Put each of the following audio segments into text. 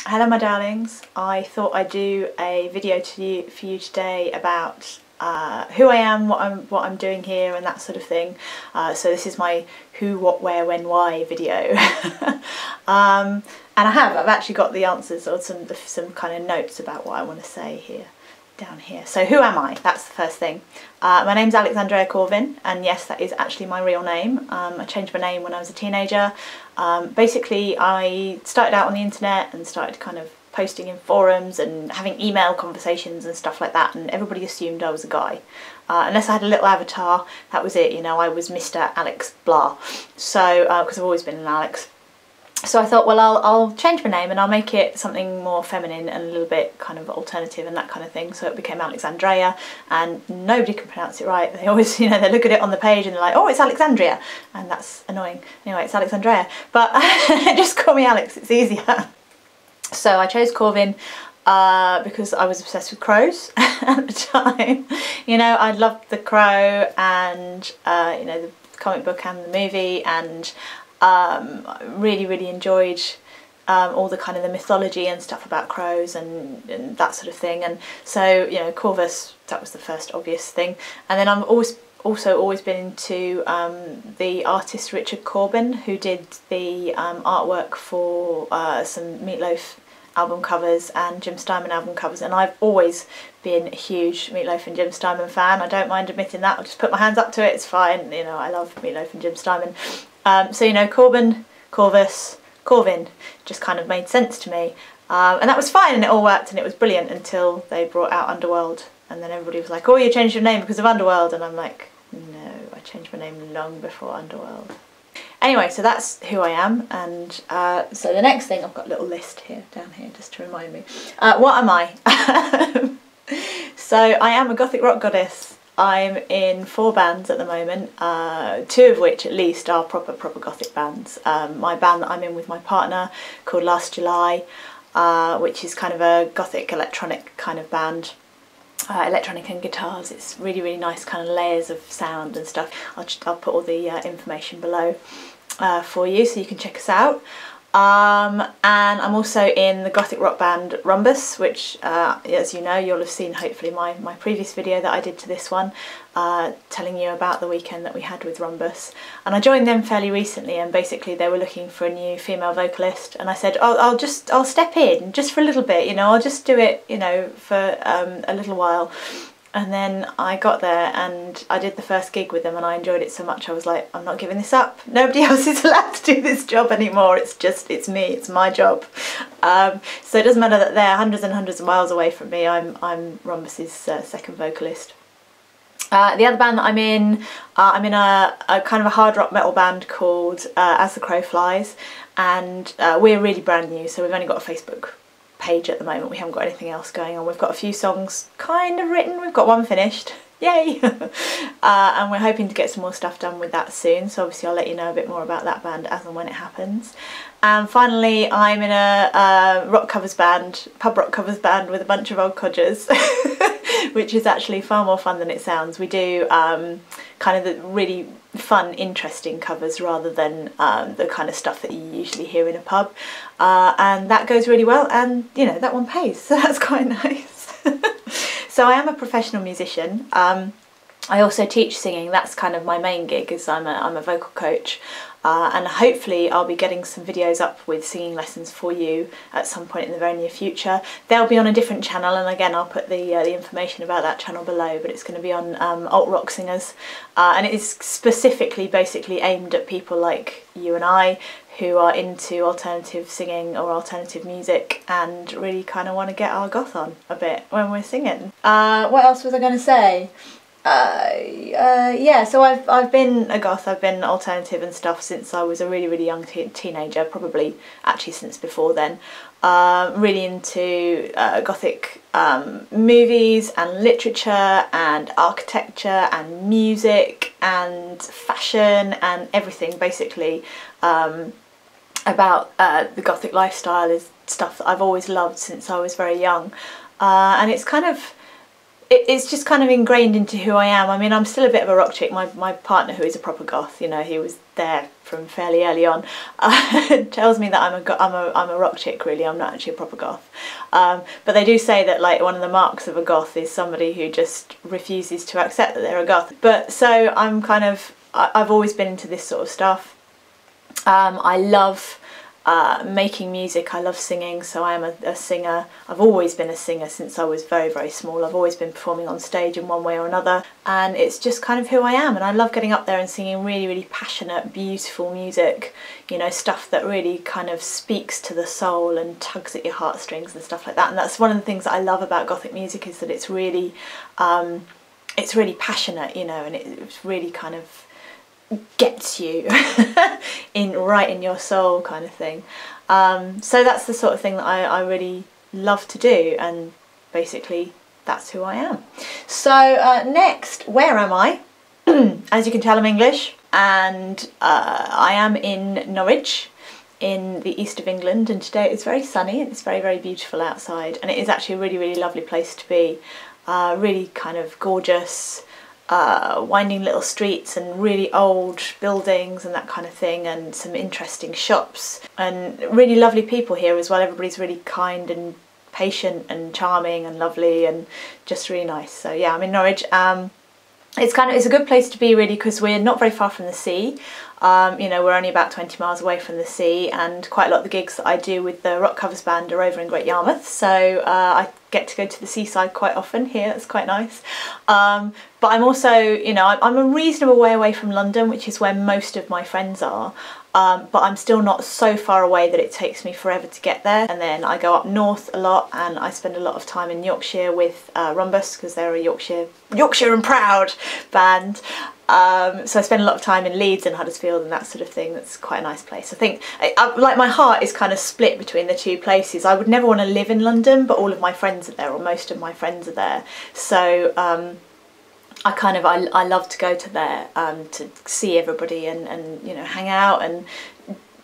Hello my darlings, I thought I'd do a video for you today about who I am, what I'm doing here and that sort of thing. So this is my who, what, where, when, why video. And I've actually got the answers or some kind of notes about what I want to say here, down here. So who am I? That's the first thing. My name's Alexandria Corvin, and yes, that is actually my real name. I changed my name when I was a teenager. Basically, I started out on the internet and started kind of posting in forums and having email conversations and stuff like that, and everybody assumed I was a guy. Unless I had a little avatar, that was it, you know, I was Mr. Alex blah. So, because I've always been an Alex. So I thought, well, I'll change my name and I'll make it something more feminine and a little bit kind of alternative and that kind of thing. So it became Alexandria, and nobody can pronounce it right. They always, you know, they look at it on the page and they're like, oh, it's Alexandria, and that's annoying. Anyway, it's Alexandria, but just call me Alex, it's easier. So I chose Corvin because I was obsessed with crows at the time. You know, I loved The Crow and, you know, the comic book and the movie, and really enjoyed all the kind of the mythology and stuff about crows and that sort of thing. And so, you know, Corvus, that was the first obvious thing. And then I've also always been into the artist Richard Corbin, who did the artwork for some Meatloaf album covers and Jim Steinman album covers, and I've always been a huge Meatloaf and Jim Steinman fan. I don't mind admitting that. I'll just put my hands up to it, it's fine. You know, I love Meatloaf and Jim Steinman. So, you know, Corbin, Corvus, Corvin just kind of made sense to me. And that was fine, and it all worked and it was brilliant until they brought out Underworld, and then everybody was like, oh, you changed your name because of Underworld, and I'm like, no, I changed my name long before Underworld. Anyway, so that's who I am, and so the next thing, I've got a little list here, down here, just to remind me. What am I? So I am a Gothic rock goddess. I'm in 4 bands at the moment, 2 of which at least are proper Gothic bands. My band that I'm in with my partner, called Last July, which is kind of a Gothic electronic kind of band. Electronic and guitars. It's really nice kind of layers of sound and stuff. I'll put all the information below for you so you can check us out. And I'm also in the Gothic rock band Rhombus, which as you know, you'll have seen hopefully my previous video that I did to this one, telling you about the weekend that we had with Rhombus. And I joined them fairly recently, and basically they were looking for a new female vocalist, and I said, I'll step in just for a little bit, you know, I'll just do it, you know, for a little while. And then I got there and I did the first gig with them, and I enjoyed it so much I was like, I'm not giving this up. Nobody else is allowed to do this job anymore. It's me, it's my job. So it doesn't matter that they're hundreds and hundreds of miles away from me. I'm Rhombus's second vocalist. The other band that I'm in a kind of a hard rock metal band called As the Crow Flies, and we're really brand new, so we've only got a Facebook page at the moment. We haven't got anything else going on. We've got a few songs kind of written, we've got one finished, yay! And we're hoping to get some more stuff done with that soon, so obviously I'll let you know a bit more about that band as and when it happens. And finally, I'm in a rock covers band, pub rock covers band with a bunch of old codgers, which is actually far more fun than it sounds. We do kind of the really fun, interesting covers rather than the kind of stuff that you usually hear in a pub, and that goes really well, and you know, that one pays, so that's quite nice. So I am a professional musician. I also teach singing. That's kind of my main gig, is I'm a vocal coach, and hopefully I'll be getting some videos up with singing lessons for you at some point in the very near future. They'll be on a different channel, and again I'll put the information about that channel below, but it's going to be on alt rock singers, and it is specifically basically aimed at people like you and I who are into alternative singing or alternative music and really kind of want to get our goth on a bit when we're singing. What else was I going to say? Yeah, so I've been a goth, I've been alternative and stuff since I was a really young teenager, probably actually since before then. Really into Gothic movies and literature and architecture and music and fashion and everything basically about the Gothic lifestyle is stuff that I've always loved since I was very young, and it's kind of it's just kind of ingrained into who I am. I mean, I'm still a bit of a rock chick. My partner, who is a proper goth, you know, he was there from fairly early on, tells me that I'm a rock chick. Really, I'm not actually a proper goth. But they do say that like one of the marks of a goth is somebody who just refuses to accept that they're a goth. But so I'm kind of, I've always been into this sort of stuff. I love making music. I love singing, so I am a singer. I've always been a singer since I was very, very small. I've always been performing on stage in one way or another, and it's just kind of who I am. And I love getting up there and singing really, really passionate, beautiful music, you know, stuff that really kind of speaks to the soul and tugs at your heartstrings and stuff like that. And that's one of the things that I love about Gothic music, is that it's really passionate, you know, and it's really kind of gets you right in your soul kind of thing. So that's the sort of thing that I really love to do, and basically that's who I am. So next, where am I? As you can tell, I'm English, and I am in Norwich in the east of England, and today it's very sunny and it's very, very beautiful outside, and it is actually a really, really lovely place to be. Really kind of gorgeous, winding little streets and really old buildings and that kind of thing, and some interesting shops and really lovely people here as well. Everybody's really kind and patient and charming and lovely and just really nice. So yeah, I'm in Norwich. It's a good place to be really, because we're not very far from the sea. You know, we're only about 20 miles away from the sea, and quite a lot of the gigs that I do with the rock covers band are over in Great Yarmouth, so I get to go to the seaside quite often here. It's quite nice. But I'm also, you know, I'm a reasonable way away from London, which is where most of my friends are. But I'm still not so far away that it takes me forever to get there. And then I go up north a lot, and I spend a lot of time in Yorkshire with Rhombus, because they're a Yorkshire and proud band. So I spend a lot of time in Leeds and Huddersfield and that sort of thing. That's quite a nice place. I think, like, my heart is kind of split between the two places. I would never want to live in London, but all of my friends are there, or most of my friends are there. So I love to go to there to see everybody and you know, hang out and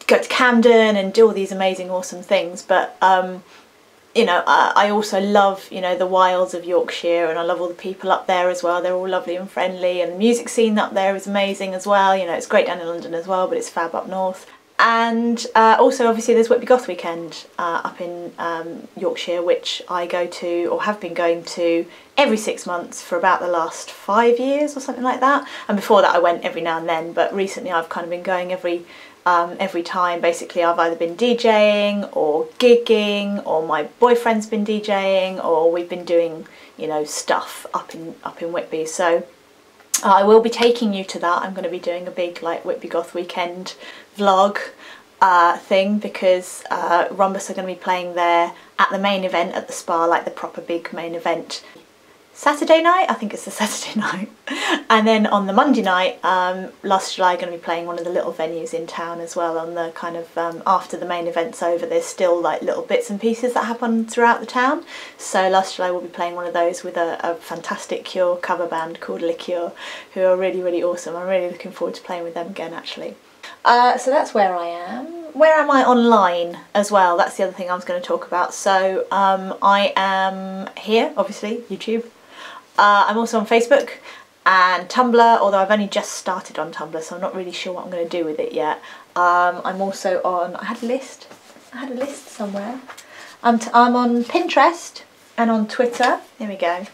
go to Camden and do all these amazing, awesome things. But you know, I also love, you know, the wilds of Yorkshire, and I love all the people up there as well. They're all lovely and friendly, and the music scene up there is amazing as well. You know, it's great down in London as well, but it's fab up north. And also, obviously, there's Whitby Goth Weekend up in Yorkshire, which I go to, or have been going to, every 6 months for about the last 5 years or something like that. And before that I went every now and then, but recently I've kind of been going every time. Basically, I've either been DJing or gigging, or my boyfriend's been DJing, or we've been doing, you know, stuff up in Whitby. So I will be taking you to that. I'm going to be doing a big, like, Whitby Goth Weekend vlog thing, because Rhombus are going to be playing there at the main event at the Spa, like the proper big main event, Saturday night. I think it's the Saturday night. And then on the Monday night, last July, going to be playing one of the little venues in town as well, on the kind of after the main event's over, there's still like little bits and pieces that happen throughout the town. So last July we'll be playing one of those with a fantastic Cure cover band called Liqueur, who are really, really awesome. I'm really looking forward to playing with them again, actually. So that's where I am. Where am I online as well? That's the other thing I was going to talk about. So I am here, obviously, YouTube. I'm also on Facebook and Tumblr, although I've only just started on Tumblr, so I'm not really sure what I'm going to do with it yet. I'm also on, I had a list somewhere. I'm on Pinterest and on Twitter. Here we go.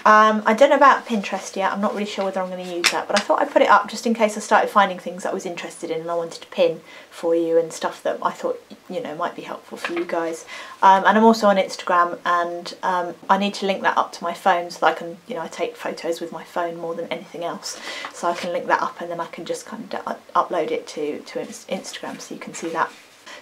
I don't know about Pinterest yet. I'm not really sure whether I'm going to use that, but I thought I'd put it up just in case I started finding things that I was interested in and I wanted to pin for you, and stuff that I thought, you know, might be helpful for you guys. And I'm also on Instagram, and I need to link that up to my phone so that I can, you know, I take photos with my phone more than anything else, so I can link that up and then I can just kind of upload it to Instagram so you can see that.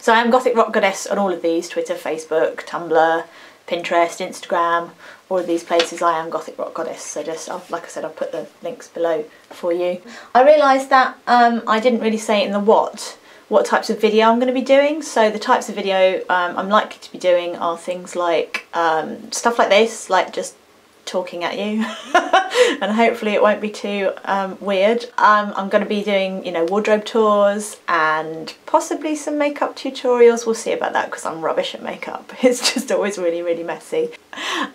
So I am Gothic Rock Goddess on all of these: Twitter, Facebook, Tumblr, Pinterest, Instagram, all of these places. I am Gothic Rock Goddess. So just, like I said, I'll put the links below for you. I realised that I didn't really say in the what types of video I'm going to be doing. So the types of video I'm likely to be doing are things like stuff like this, like just talking at you and hopefully it won't be too weird. I'm going to be doing, you know, wardrobe tours and possibly some makeup tutorials. We'll see about that because I'm rubbish at makeup. It's just always really, really messy.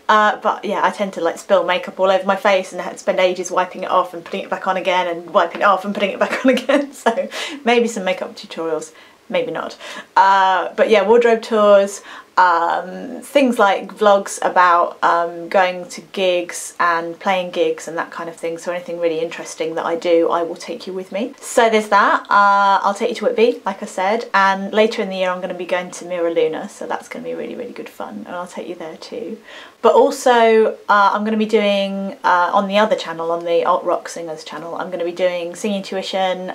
But yeah, I tend to like spill makeup all over my face and spend ages wiping it off and putting it back on again and wiping it off and putting it back on again. So maybe some makeup tutorials, maybe not. But yeah, wardrobe tours, things like vlogs about going to gigs and playing gigs and that kind of thing. So anything really interesting that I do, I will take you with me. So there's that. I'll take you to Whitby, like I said, and later in the year I'm going to be going to Mira Luna, so that's going to be really, really good fun, and I'll take you there too. But also I'm going to be doing, on the other channel, on the Alt Rock Singers channel, I'm going to be doing singing tuition,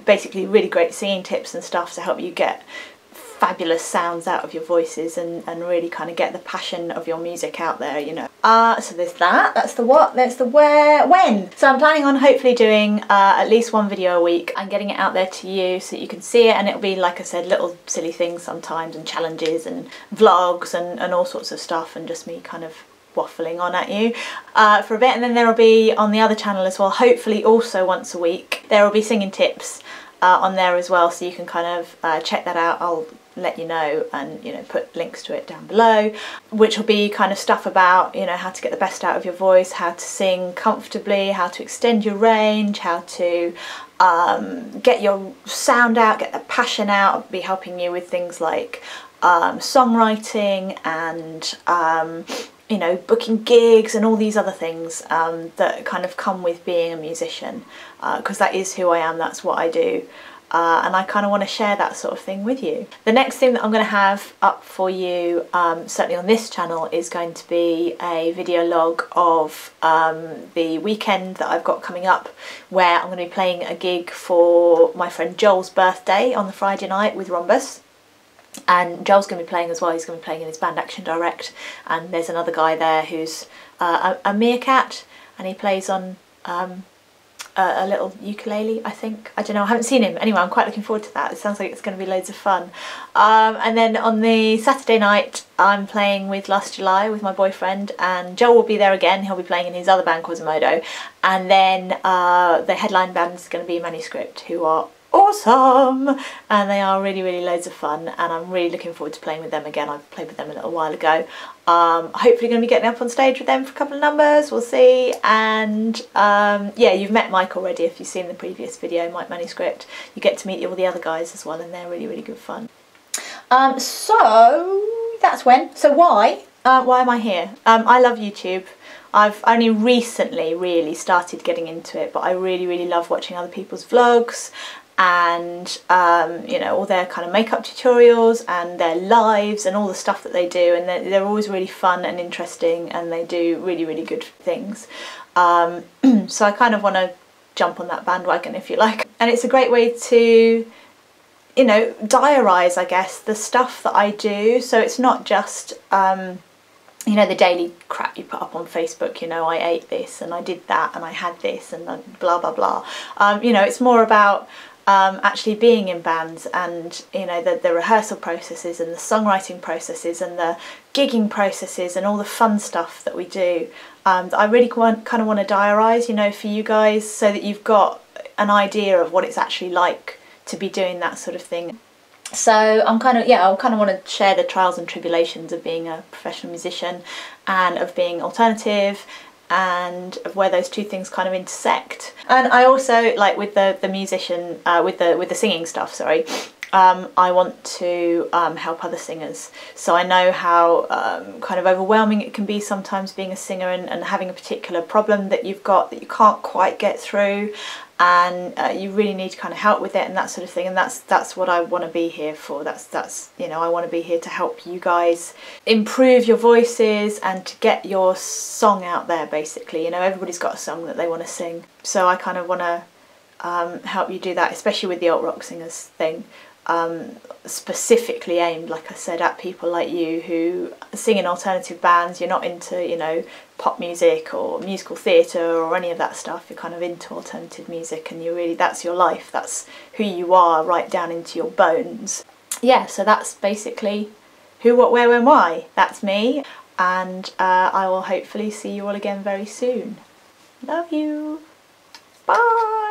basically really great singing tips and stuff to help you get fabulous sounds out of your voices and really kind of get the passion of your music out there, you know. So there's that. That's the what, there's the where, when. So I'm planning on hopefully doing at least one video a week and getting it out there to you so that you can see it, and it'll be, like I said, little silly things sometimes and challenges and vlogs and all sorts of stuff, and just me kind of waffling on at you for a bit. And then there will be on the other channel as well, hopefully also once a week, there will be singing tips on there as well, so you can kind of check that out. I'll let you know and, you know, put links to it down below, which will be kind of stuff about, you know, how to get the best out of your voice, how to sing comfortably, how to extend your range, how to get your sound out, get the passion out. I'll be helping you with things like songwriting and you know, booking gigs and all these other things that kind of come with being a musician, because that is who I am, that's what I do. And I kind of want to share that sort of thing with you. The next thing that I'm going to have up for you, certainly on this channel, is going to be a video log of the weekend that I've got coming up, where I'm going to be playing a gig for my friend Joel's birthday on the Friday night with Rhombus. And Joel's going to be playing as well. He's going to be playing in his band Action Direct, and there's another guy there who's a meerkat, and he plays on a little ukulele, I think. I don't know, I haven't seen him. Anyway, I'm quite looking forward to that. It sounds like it's going to be loads of fun. And then on the Saturday night, I'm playing with Last July with my boyfriend, and Joel will be there again. He'll be playing in his other band, Quasimodo. And then the headline band is going to be Manuscript, who are awesome, and they are really, really loads of fun, and I'm really looking forward to playing with them again. I've played with them a little while ago. Hopefully going to be getting up on stage with them for a couple of numbers, we'll see. And yeah, you've met Mike already if you've seen the previous video, Mike Manuscript. You get to meet all the other guys as well, and they're really, really good fun. So that's when. So why am I here? I love YouTube. I've only recently really started getting into it, but I really, really love watching other people's vlogs and you know, all their kind of makeup tutorials and their lives and all the stuff that they do, and they're always really fun and interesting, and they do really, really good things. So I kind of want to jump on that bandwagon, if you like, and it's a great way to, you know, diarise, I guess, the stuff that I do. So it's not just you know, the daily crap you put up on Facebook, you know, I ate this and I did that and I had this and blah blah blah. You know, it's more about actually being in bands, and, you know, the rehearsal processes and the songwriting processes and the gigging processes and all the fun stuff that we do, that I really kind of want to diarise, you know, for you guys, so that you've got an idea of what it's actually like to be doing that sort of thing. So I'm kind of, yeah, I kind of want to share the trials and tribulations of being a professional musician and of being alternative, and of where those two things kind of intersect. And I also, like with the musician, with the singing stuff, sorry, I want to help other singers. So I know how kind of overwhelming it can be sometimes being a singer, and having a particular problem that you've got that you can't quite get through, and you really need to kind of help with it and that sort of thing. And that's what I want to be here for. That's you know, I want to be here to help you guys improve your voices and to get your song out there, basically. You know, everybody's got a song that they want to sing, so I kind of want to help you do that, especially with the alt rock singers thing. Specifically aimed, like I said, at people like you who sing in alternative bands. You're not into, you know, pop music or musical theatre or any of that stuff. You're kind of into alternative music, and you really, that's your life, that's who you are right down into your bones. Yeah, so that's basically who, what, where, when, why. That's me. and I will hopefully see you all again very soon. Love you. Bye.